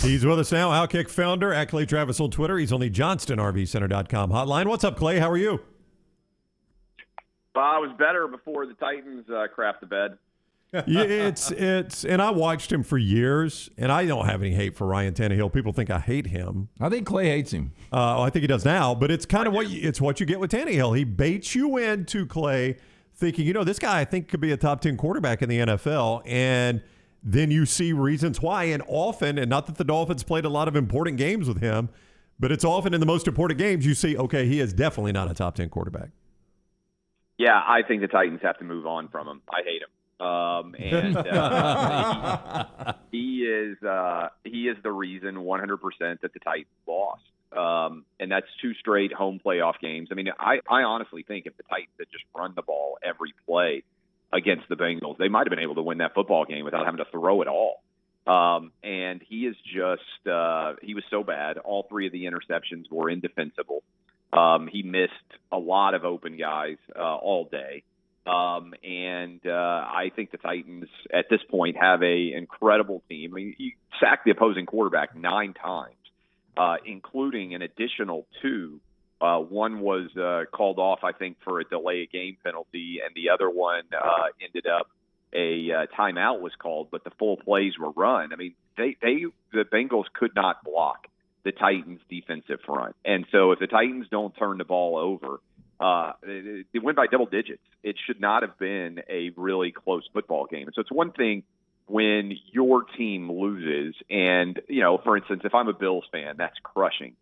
He's with us now, Outkick founder at Clay Travis on Twitter. He's on the JohnstonRVCenter.com hotline. What's up, Clay? How are you? I was better before the Titans crapped the bed. Yeah, it's and I watched him for years, and I don't have any hate for Ryan Tannehill. People think I hate him. I think Clay hates him. I think he does now, but it's kind of what you get with Tannehill. He baits you into Clay, thinking, this guy I think could be a top 10 quarterback in the NFL, and then you see reasons why. And often, and not that the Dolphins played a lot of important games with him, but it's often in the most important games you see, okay, he is definitely not a top 10 quarterback. Yeah, I think the Titans have to move on from him. I hate him. He is the reason 100% that the Titans lost. And that's 2 straight home playoff games. I mean, I honestly think if the Titans had just run the ball every play against the Bengals, they might have been able to win that football game without having to throw it all. And he is just he was so bad. All 3 of the interceptions were indefensible. He missed a lot of open guys all day. I think the Titans at this point have a incredible team. I mean, you sacked the opposing quarterback 9 times, including an additional 2. One was called off, I think, for a delay of game penalty, and the other one ended up a timeout was called, but the full plays were run. I mean, the Bengals could not block the Titans' defensive front. And so if the Titans don't turn the ball over, they went by double digits. It should not have been a really close football game. So it's one thing when your team loses and, for instance, if I'm a Bills fan, that's crushing.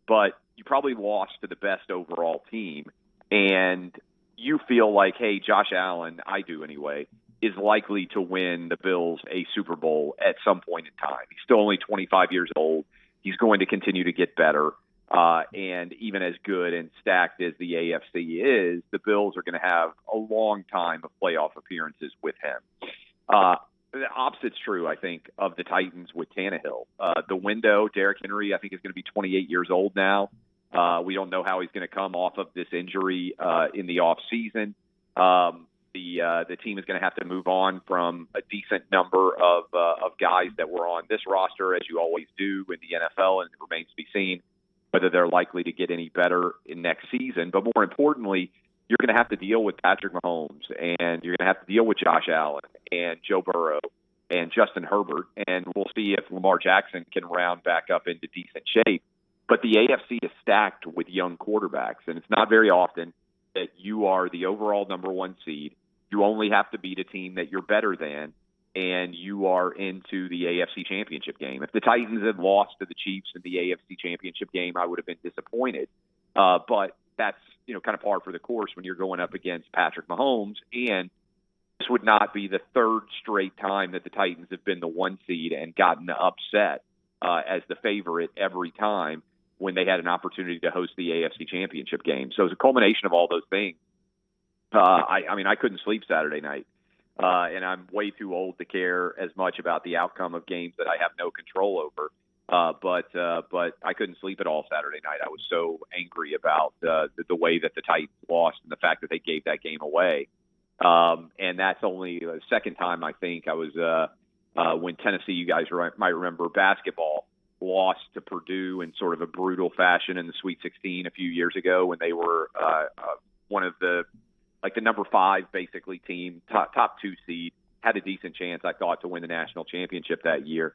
But you probably lost to the best overall team, and you feel like, hey, Josh Allen, I do anyway, is likely to win the Bills a Super Bowl at some point in time. He's still only 25 years old. He's going to continue to get better. And even as good and stacked as the AFC is, the Bills are going to have a long time of playoff appearances with him. The opposite's true, I think, of the Titans with Tannehill. The window, Derrick Henry, I think, is going to be 28 years old now. We don't know how he's going to come off of this injury in the offseason. The team is going to have to move on from a decent number of guys that were on this roster, as you always do in the NFL, and it remains to be seen whether they're likely to get any better in next season. But more importantly, you're going to have to deal with Patrick Mahomes, and you're going to have to deal with Josh Allen and Joe Burrow and Justin Herbert, and we'll see if Lamar Jackson can round back up into decent shape. But the AFC is stacked with young quarterbacks, and it's not very often that you are the overall number 1 seed. You only have to beat a team that you're better than, and you are into the AFC Championship game. If the Titans had lost to the Chiefs in the AFC Championship game, I would have been disappointed. But that's kind of par for the course when you're going up against Patrick Mahomes. And this would not be the 3rd straight time that the Titans have been the 1 seed and gotten upset as the favorite every time when they had an opportunity to host the AFC Championship game. So it's a culmination of all those things. I mean, I couldn't sleep Saturday night. And I'm way too old to care as much about the outcome of games that I have no control over. But I couldn't sleep at all Saturday night. I was so angry about the way that the Titans lost and the fact that they gave that game away. And that's only the second time I think I was when Tennessee, you guys might remember, basketball lost to Purdue in sort of a brutal fashion in the Sweet 16 a few years ago when they were one of the number 5 basically team, top 2 seed, had a decent chance, I thought, to win the national championship that year.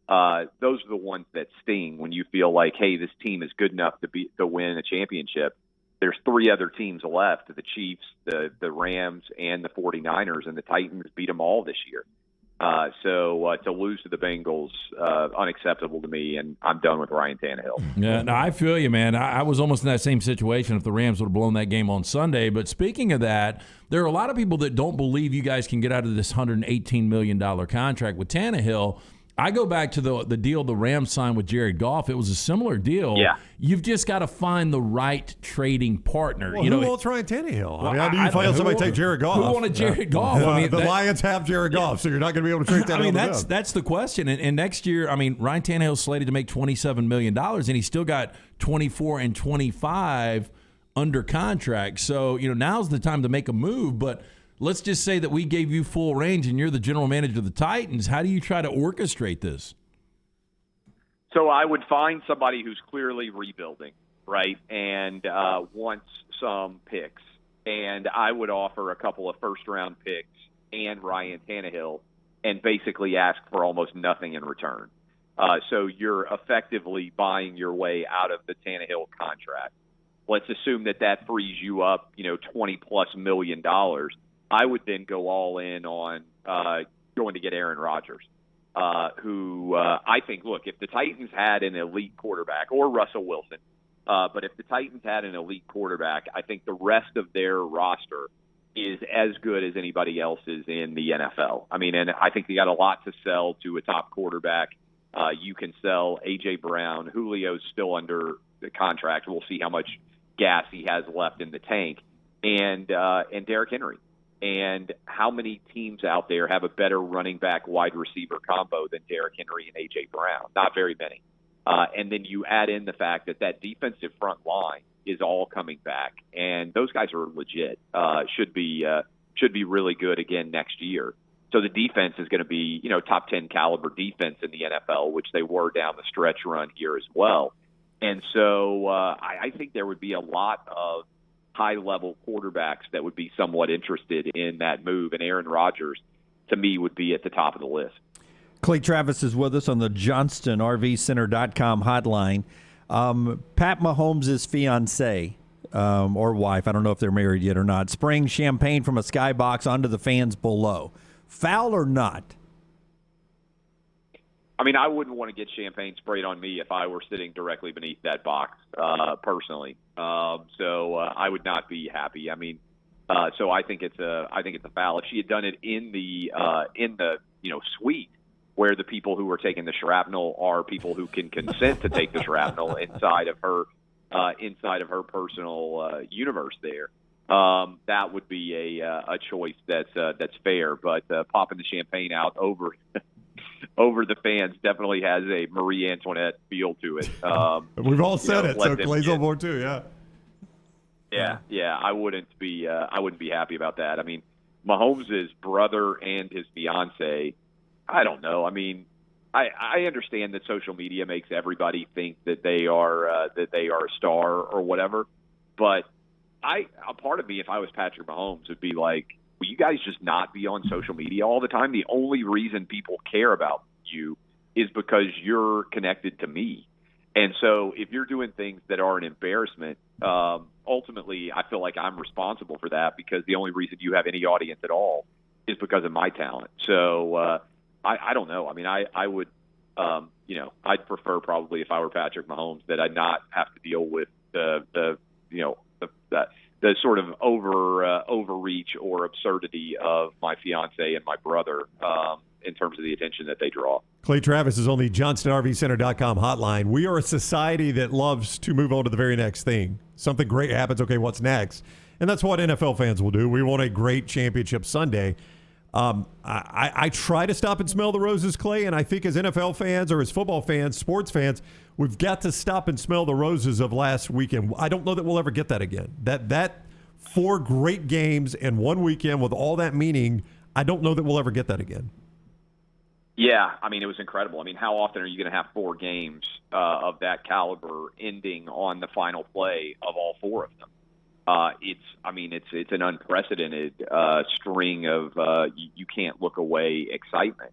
Those are the ones that sting when you feel like, hey, this team is good enough to win a championship. There's 3 other teams left, the Chiefs, the Rams, and the 49ers, and the Titans beat them all this year. So to lose to the Bengals, unacceptable to me, and I'm done with Ryan Tannehill. Yeah, no, I feel you, man. I was almost in that same situation if the Rams would have blown that game on Sunday. But speaking of that, there are a lot of people that don't believe you guys can get out of this $118 million contract with Tannehill. I go back to the deal the Rams signed with Jared Goff. It was a similar deal. Yeah. You've just got to find the right trading partner. Well, who wants Ryan Tannehill? I mean, how do you find somebody take Jared Goff? Who wanted Jared Goff? I mean, the Lions have Jared Goff, so you're not going to be able to trade Tannehill. I mean, that's the question. And next year, I mean, Ryan Tannehill's slated to make $27 million, and he's still got 24 and 25 under contract. So, now's the time to make a move. But let's just say that we gave you full range and you're the general manager of the Titans. How do you try to orchestrate this? So I would find somebody who's clearly rebuilding, right, and wants some picks. And I would offer a couple of first-round picks and Ryan Tannehill and basically ask for almost nothing in return. So you're effectively buying your way out of the Tannehill contract. Let's assume that frees you up, $20+ million. I would then go all in on going to get Aaron Rodgers, who I think, look, if the Titans had an elite quarterback, or Russell Wilson, but if the Titans had an elite quarterback, I think the rest of their roster is as good as anybody else's in the NFL. I mean, and I think they got a lot to sell to a top quarterback. You can sell A.J. Brown. Julio's still under the contract. We'll see how much gas he has left in the tank. And Derrick Henry. And how many teams out there have a better running back wide receiver combo than Derrick Henry and A.J. Brown? Not very many. And then you add in the fact that defensive front line is all coming back, and those guys are legit. Should be really good again next year. So the defense is going to be, top 10 caliber defense in the NFL, which they were down the stretch run here as well. And so I think there would be a lot of high-level quarterbacks that would be somewhat interested in that move, and Aaron Rodgers, to me, would be at the top of the list. Clay Travis is with us on the JohnstonRVCenter.com hotline. Pat Mahomes' fiancée or wife, I don't know if they're married yet or not, spraying champagne from a skybox onto the fans below. Foul or not? I mean, I wouldn't want to get champagne sprayed on me if I were sitting directly beneath that box, personally. So I would not be happy. I mean, so I think it's a foul. If she had done it in the suite, where the people who are taking the shrapnel are people who can consent to take the shrapnel inside of her personal universe there, that would be a choice that's fair. But popping the champagne out over the fans definitely has a Marie Antoinette feel to it. We've all said it, so Clay's on board too. Yeah. I wouldn't be happy about that. I mean, Mahomes' brother and his fiance. I don't know. I mean, I understand that social media makes everybody think that they are a star or whatever, but a part of me, if I was Patrick Mahomes, would be like, will you guys just not be on social media all the time? The only reason people care about you is because you're connected to me. And so if you're doing things that are an embarrassment, ultimately I feel like I'm responsible for that, because the only reason you have any audience at all is because of my talent. So I don't know. I mean, I would, I'd prefer probably, if I were Patrick Mahomes, that I not have to deal with the sort of overreach or absurdity of my fiance and my brother in terms of the attention that they draw. Clay Travis is on the JohnstonRVCenter.com hotline. We are a society that loves to move on to the very next thing. Something great happens. Okay, what's next? And that's what NFL fans will do. We want a great championship Sunday. I try to stop and smell the roses, Clay, and I think as NFL fans or as football fans, sports fans, we've got to stop and smell the roses of last weekend. I don't know that we'll ever get that again. That 4 great games in one weekend with all that meaning, I don't know that we'll ever get that again. Yeah, I mean, it was incredible. I mean, how often are you going to have 4 games of that caliber ending on the final play of all 4 of them? It's an unprecedented string of you can't look away excitement.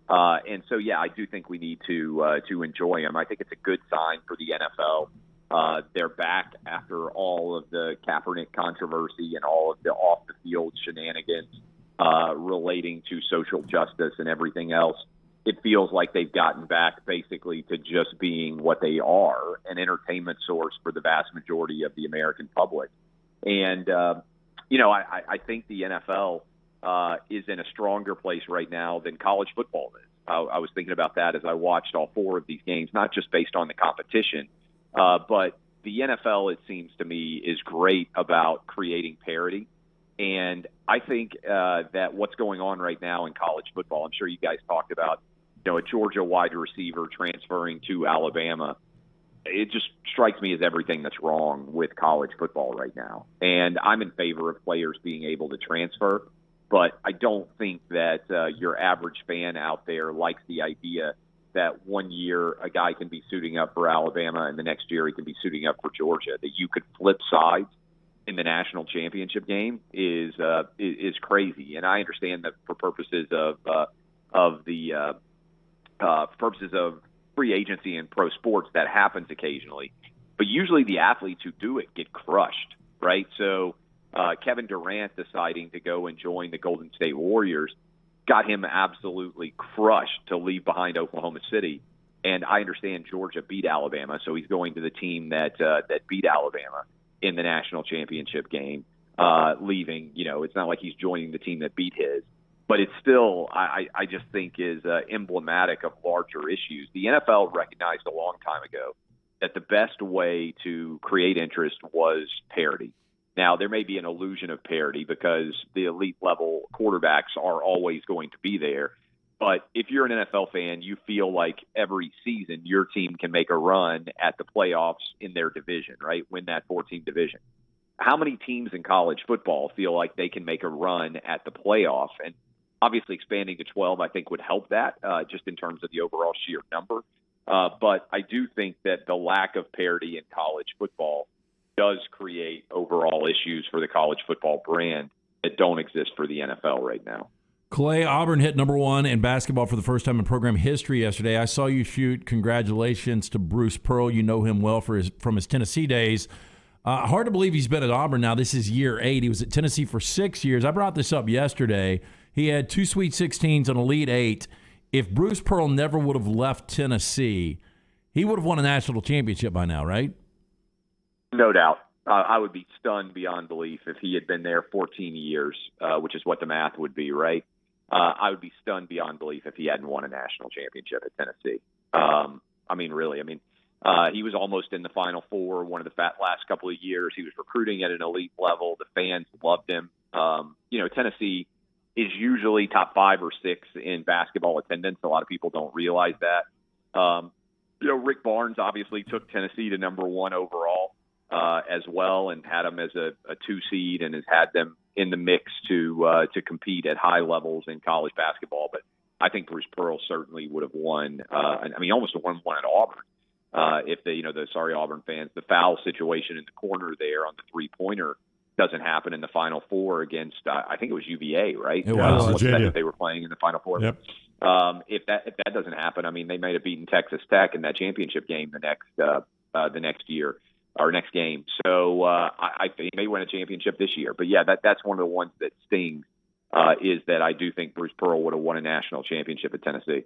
And so, yeah, I do think we need to enjoy them. I think it's a good sign for the NFL. They're back after all of the Kaepernick controversy and all of the off-the-field shenanigans relating to social justice and everything else. It feels like they've gotten back basically to just being what they are, an entertainment source for the vast majority of the American public. And, I think the NFL is in a stronger place right now than college football is. I was thinking about that as I watched all 4 of these games, not just based on the competition, but the NFL, it seems to me, is great about creating parity. And I think that what's going on right now in college football, I'm sure you guys talked about, a Georgia wide receiver transferring to Alabama. It just strikes me as everything that's wrong with college football right now. And I'm in favor of players being able to transfer, but I don't think that your average fan out there likes the idea that one year a guy can be suiting up for Alabama and the next year he can be suiting up for Georgia. That you could flip sides in the national championship game is crazy. And I understand that for purposes of free agency and pro sports, that happens occasionally. But usually the athletes who do it get crushed, right? So Kevin Durant deciding to go and join the Golden State Warriors got him absolutely crushed to leave behind Oklahoma City. And I understand Georgia beat Alabama, so he's going to the team that beat Alabama in the national championship game, leaving. It's not like he's joining the team that beat his. But it's still, I just think, is emblematic of larger issues. The NFL recognized a long time ago that the best way to create interest was parity. Now, there may be an illusion of parity because the elite level quarterbacks are always going to be there. But if you're an NFL fan, you feel like every season your team can make a run at the playoffs in their division, right? Win that 14 division. How many teams in college football feel like they can make a run at the playoff? And obviously expanding to 12, I think, would help that just in terms of the overall sheer number. But I do think that the lack of parity in college football does create overall issues for the college football brand that don't exist for the NFL right now. Clay, Auburn hit number 1 in basketball for the first time in program history yesterday. I saw you shoot. Congratulations to Bruce Pearl. You know him well from his Tennessee days. Hard to believe he's been at Auburn now. This is year 8. He was at Tennessee for 6 years. I brought this up yesterday. He had 2 Sweet 16s, an Elite 8. If Bruce Pearl never would have left Tennessee, he would have won a national championship by now, right? No doubt. I would be stunned beyond belief if he had been there 14 years, which is what the math would be, right? I would be stunned beyond belief if he hadn't won a national championship at Tennessee. Really. He was almost in the Final Four one of the last couple of years. He was recruiting at an elite level. The fans loved him. Tennessee is usually top 5 or 6 in basketball attendance. A lot of people don't realize that. Rick Barnes obviously took Tennessee to number 1 overall as well, and had them as a 2 seed, and has had them in the mix to compete at high levels in college basketball. But I think Bruce Pearl certainly would have won. Almost won one at Auburn. If Auburn fans, the foul situation in the corner there on the 3-pointer doesn't happen in the Final Four against, I think it was UVA, right? It was Virginia. That they were playing in the Final Four. Yep. If that doesn't happen, they might have beaten Texas Tech in that championship game the next year or next game. So I think he may win a championship this year. But yeah, that's one of the ones that stings is that I do think Bruce Pearl would have won a national championship at Tennessee.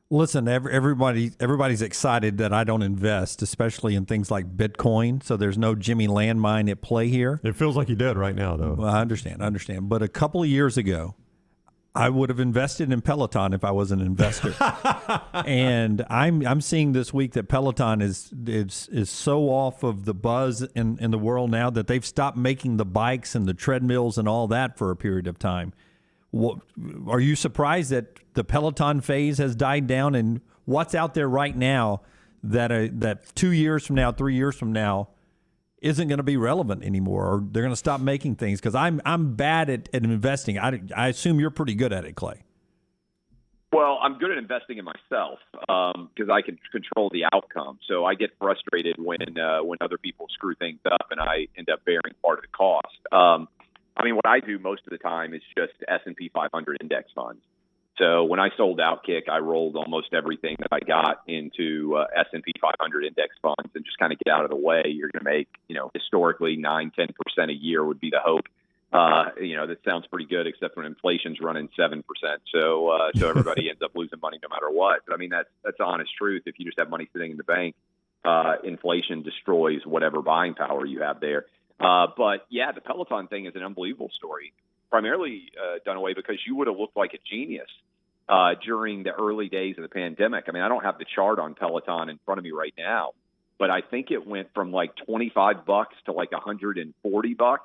Listen, everybody's excited that I don't invest, especially in things like Bitcoin. So there's no Jimmy landmine at play here. It feels like you did right now, though. Well, I understand. But a couple of years ago, I would have invested in Peloton if I was an investor. And I'm seeing this week that Peloton is so off of the buzz in the world now that they've stopped making the bikes and the treadmills and all that for a period of time. Are you surprised that the Peloton phase has died down, and what's out there right now that 2 years from now, 3 years from now, isn't going to be relevant anymore, or they're going to stop making things? Because I'm bad at investing. I assume you're pretty good at it, Clay. Well, I'm good at investing in myself because I can control the outcome. So I get frustrated when other people screw things up, and I end up bearing part of the cost. What I do most of the time is just S&P 500 index funds. So when I sold Outkick, I rolled almost everything that I got into S&P 500 index funds and just kind of get out of the way. You're going to make, historically 9-10% a year would be the hope. That sounds pretty good, except when inflation's running 7%. So everybody ends up losing money no matter what. But that's the honest truth. If you just have money sitting in the bank, inflation destroys whatever buying power you have there. But yeah, the Peloton thing is an unbelievable story, primarily done away because you would have looked like a genius during the early days of the pandemic. I don't have the chart on Peloton in front of me right now, but I think it went from like $25 to like $140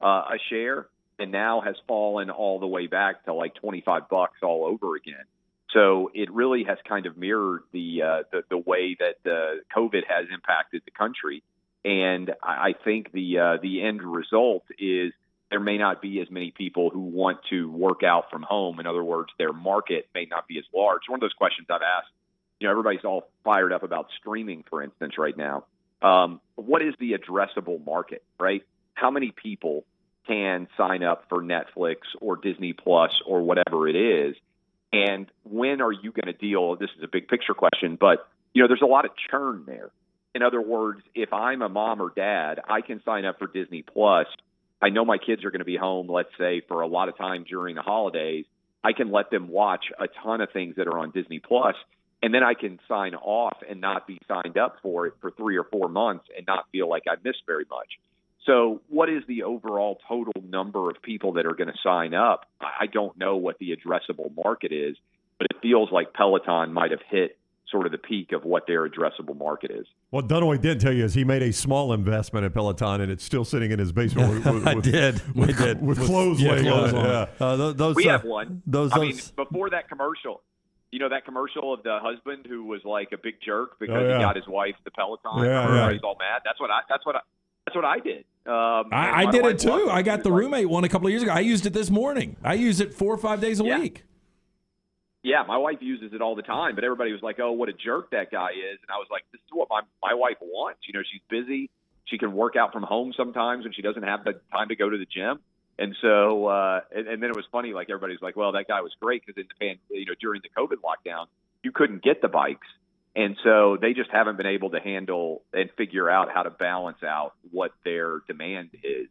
a share, and now has fallen all the way back to like $25 all over again. So it really has kind of mirrored the way that COVID has impacted the country. And I think the end result is there may not be as many people who want to work out from home. In other words, their market may not be as large. One of those questions I've asked everybody's all fired up about streaming, for instance, right now. What is the addressable market, right? How many people can sign up for Netflix or Disney Plus or whatever it is? And when are you going to deal? This is a big picture question, but there's a lot of churn there. In other words, if I'm a mom or dad, I can sign up for Disney Plus. I know my kids are going to be home, let's say, for a lot of time during the holidays. I can let them watch a ton of things that are on Disney Plus, and then I can sign off and not be signed up for it for 3 or 4 months and not feel like I missed very much. So what is the overall total number of people that are going to sign up? I don't know what the addressable market is, but it feels like Peloton might have hit sort of the peak of what their addressable market is. What Dunaway did tell you is he made a small investment in Peloton, and it's still sitting in his basement. With clothes laying on it. Yeah. We have one. I mean, before that commercial, that commercial of the husband who was like a big jerk because he got his wife the Peloton. Everybody's all mad. That's what I did. I did it too. I got the roommate one a couple of years ago. I used it this morning. I use it 4 or 5 days a week. Yeah, my wife uses it all the time, but everybody was like, "Oh, what a jerk that guy is!" And I was like, "This is what my wife wants. She's busy. She can work out from home sometimes when she doesn't have the time to go to the gym." And so, and then it was funny. Like everybody was like, "Well, that guy was great because during the COVID lockdown, you couldn't get the bikes, and so they just haven't been able to handle and figure out how to balance out what their demand is.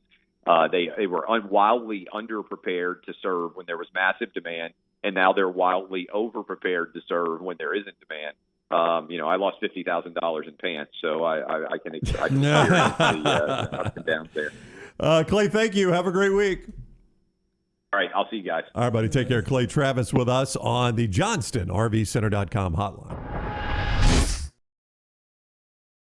They were wildly underprepared to serve when there was massive demand." And now they're wildly over-prepared to serve when there isn't demand. I lost $50,000 in pants, so I can experience the ups and downs there. Clay, thank you. Have a great week. All right, I'll see you guys. All right, buddy. Take care. Clay Travis with us on the JohnstonRVCenter.com hotline.